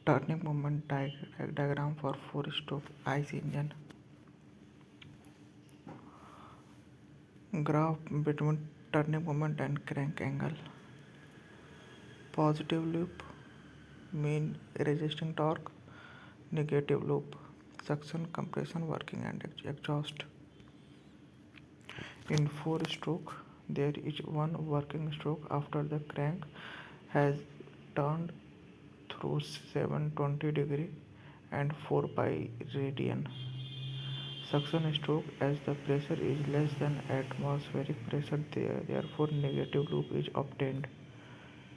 Turning movement diagram for 4-stroke IC engine. Graph between turning moment and crank angle. Positive loop mean resisting torque. Negative loop suction, compression, working and exhaust. In 4-stroke, there is one working stroke after the crank has turned through 720 and 4 pi radian. Suction stroke, as the pressure is less than atmospheric pressure, therefore negative loop is obtained.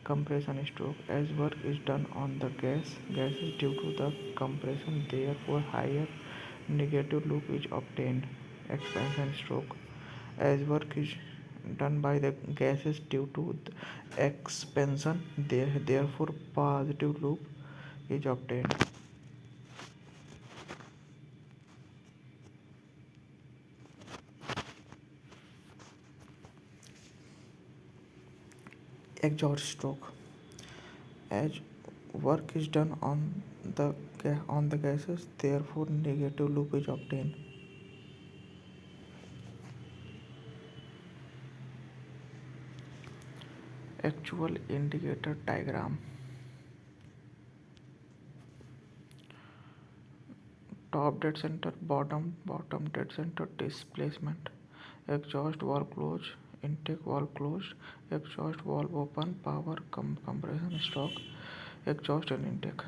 Compression stroke, as work is done on the gases due to the compression, therefore higher negative loop is obtained. Expansion stroke, as work is done by the gases due to the expansion, therefore positive loop is obtained. Exhaust stroke, as work is done on the gases, therefore negative loop is obtained. Actual indicator diagram. Top dead center, bottom dead center, displacement. Exhaust valve closed, intake valve closed, exhaust valve open, power compression stroke, exhaust and intake.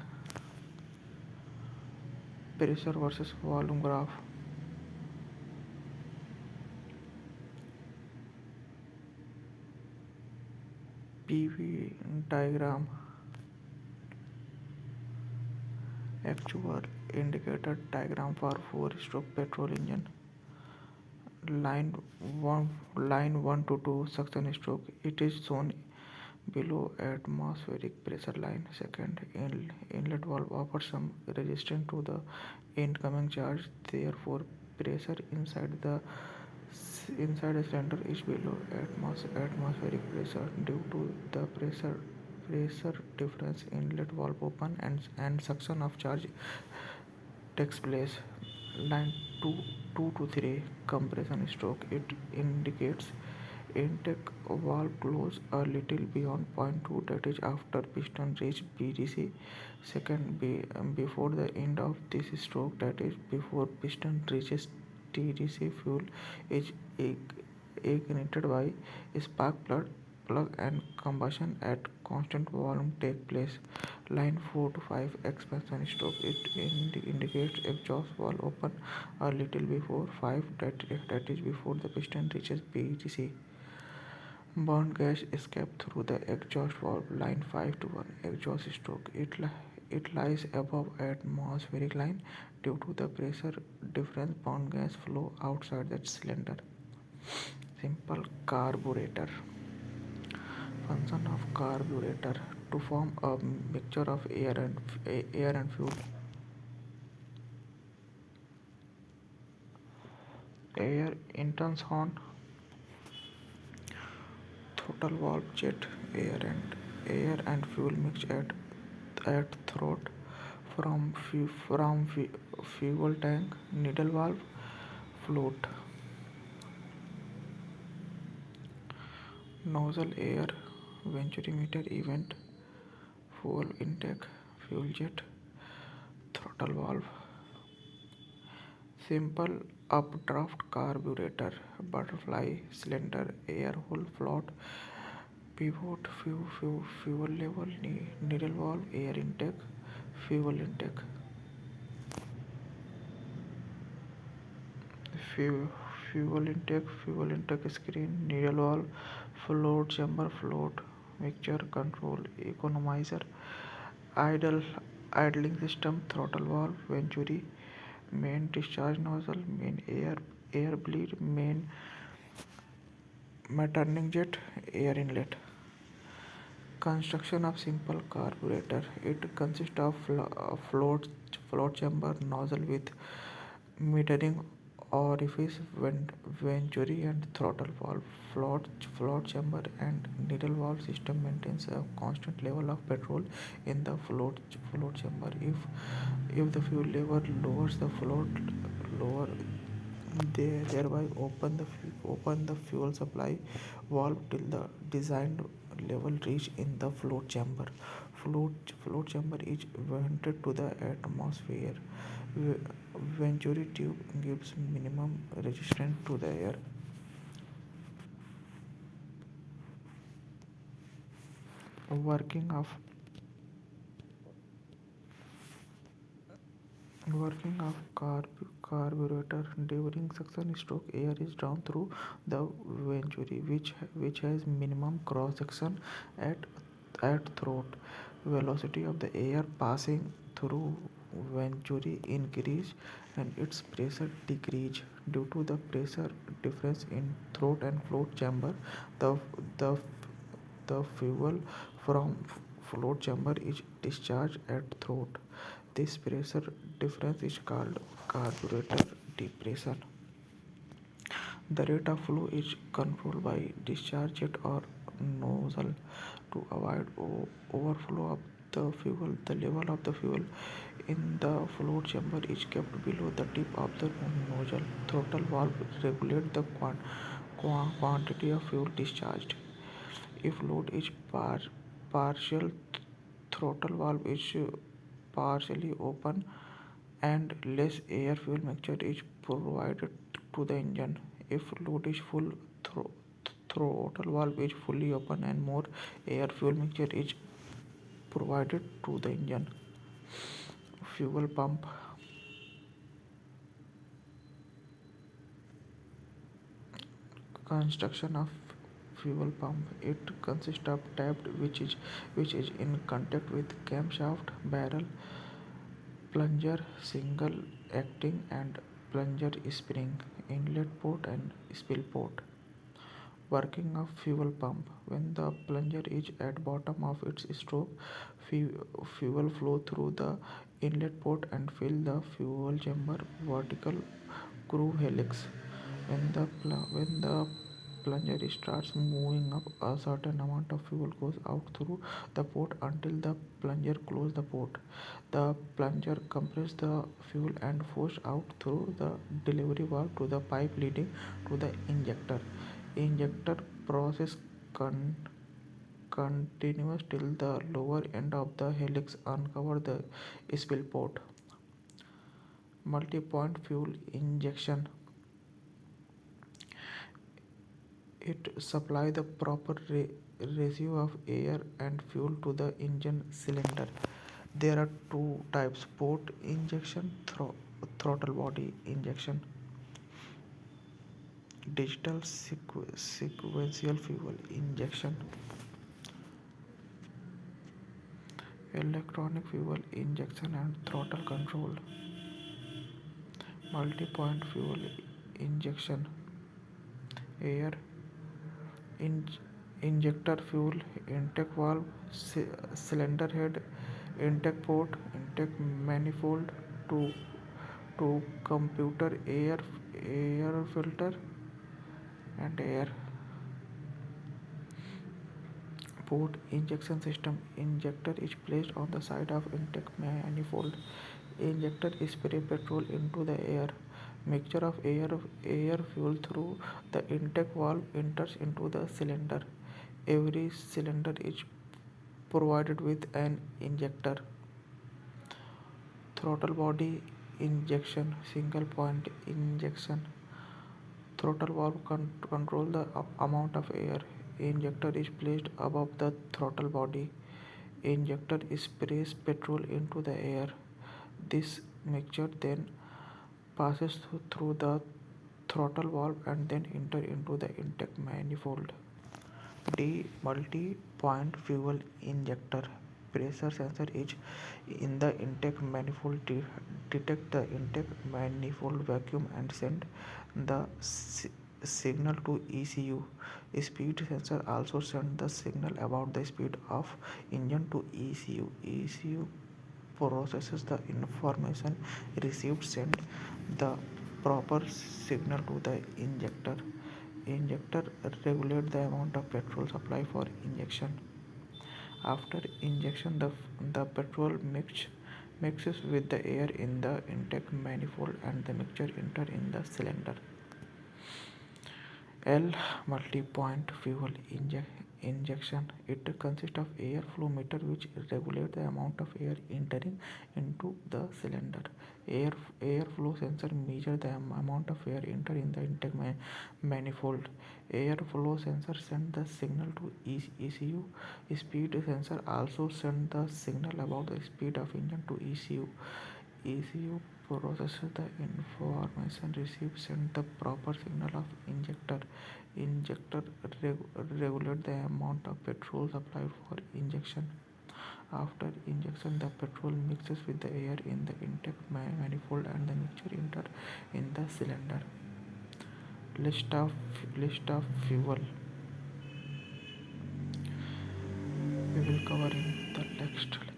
Pressure versus volume graph. PV diagram. Actual indicator diagram for 4-stroke petrol engine. Line 1 to 2 suction stroke. It is shown below atmospheric pressure line. Second, inlet valve offers some resistance to the incoming charge. Therefore, pressure inside the cylinder is below atmospheric pressure. Due to the pressure difference, inlet valve open and suction of charge takes place. Line 2 to 3 compression stroke. It indicates intake valve close a little beyond point 2, that is after piston reach BDC. Second, before the end of this stroke, that is before piston reaches TDC, fuel is ignited by spark plug and combustion at constant volume take place. Line 4 to 5 expansion stroke. It indicates exhaust valve open a little before 5, that is before the piston reaches BDC. Burn gas escape through the exhaust valve. Line 5 to 1 exhaust stroke. It lies above atmospheric line. Due to the pressure difference, burn gas flow outside the cylinder. Simple carburetor. Function of carburetor: to form a mixture of air and fuel. Air interns on throttle valve, jet air and fuel mix at throat from fuel tank. Needle valve, float. Nozzle air venturimeter event, fuel intake, fuel jet, throttle valve. Simple updraft carburetor: butterfly cylinder, air hole, float, pivot, fuel level, needle valve, air intake, fuel intake. Fuel intake screen, needle valve, float chamber, float mixture control, economizer, idling system, throttle valve, venturi, main discharge nozzle, main air bleed, main turning jet, air inlet. Construction of simple carburetor: it consists of float chamber, nozzle with metering orifice, venturi and throttle valve, float chamber and needle valve system maintains a constant level of petrol in the float chamber. If the fuel level lowers the float lower, they thereby open the fuel supply valve till the designed level reach in the float chamber. Float chamber is vented to the atmosphere. Venturi tube gives minimum resistance to the air. Working of carburetor during suction stroke, air is drawn through the venturi, which has minimum cross section at throat. Velocity of the air passing through venturi increase and its pressure decrease due to the pressure difference in throat and float chamber. The the the fuel from float chamber is discharged at throat. This pressure difference is called carburetor depression. The rate of flow is controlled by discharge jet or nozzle to avoid overflow of the fuel. The level of the fuel in the float chamber is kept below the tip of the nozzle. Throttle valve regulates the quantity of fuel discharged. If load is partial, throttle valve is partially open and less air fuel mixture is provided to the engine. If load is full, throttle valve is fully open and more air fuel mixture is provided to the engine. Fuel pump. Construction of fuel pump. It consists of tapped which is in contact with camshaft, barrel, plunger, single acting and plunger spring, inlet port and spill port. Working of fuel pump. When the plunger is at bottom of its stroke, fuel flow through the inlet port and fill the fuel chamber vertical groove helix. When the plunger starts moving up, a certain amount of fuel goes out through the port until the plunger closes the port. The plunger compresses the fuel and forces out through the delivery valve to the pipe leading to the injector. Injector process continues till the lower end of the helix uncover the spill port. Multi-point fuel injection. It supplies the proper ratio of air and fuel to the engine cylinder. There are two types: port injection, throttle body injection. Digital sequential fuel injection. Electronic fuel injection and throttle control. Multi-point fuel injection. Air injector, fuel intake valve, cylinder head, intake port, intake manifold to computer, air filter and air port injection system. Injector is placed on the side of intake manifold. Injector spray petrol into the air. Mixture of air fuel through the intake valve enters into the cylinder. Every cylinder is provided with an injector. Throttle body injection, single point injection. Throttle valve control the amount of air. Injector is placed above the throttle body. Injector sprays petrol into the air. This mixture then passes through the throttle valve and then enter into the intake manifold. D. Multi-point fuel injector. Pressure sensor is in the intake manifold detect the intake manifold vacuum and send the signal to ECU. Speed sensor also send the signal about the speed of engine to ECU. ECU processes the information received, send the proper signal to the injector. Injector regulate the amount of petrol supply for injection. After injection, the petrol mixes with the air in the intake manifold and the mixture enter in the cylinder. L multi-point fuel injection. It consists of air flow meter which regulates the amount of air entering into the cylinder. Air Airflow sensor measure the amount of air enter in the intake manifold. Airflow sensor send the signal to ECU. Speed sensor also send the signal about the speed of engine to ECU. ECU processes the information received, send the proper signal of injector. Injector regulate the amount of petrol supplied for injection. After injection, the petrol mixes with the air in the intake manifold and the mixture enter in the cylinder. List of fuel we will cover in the next lecture.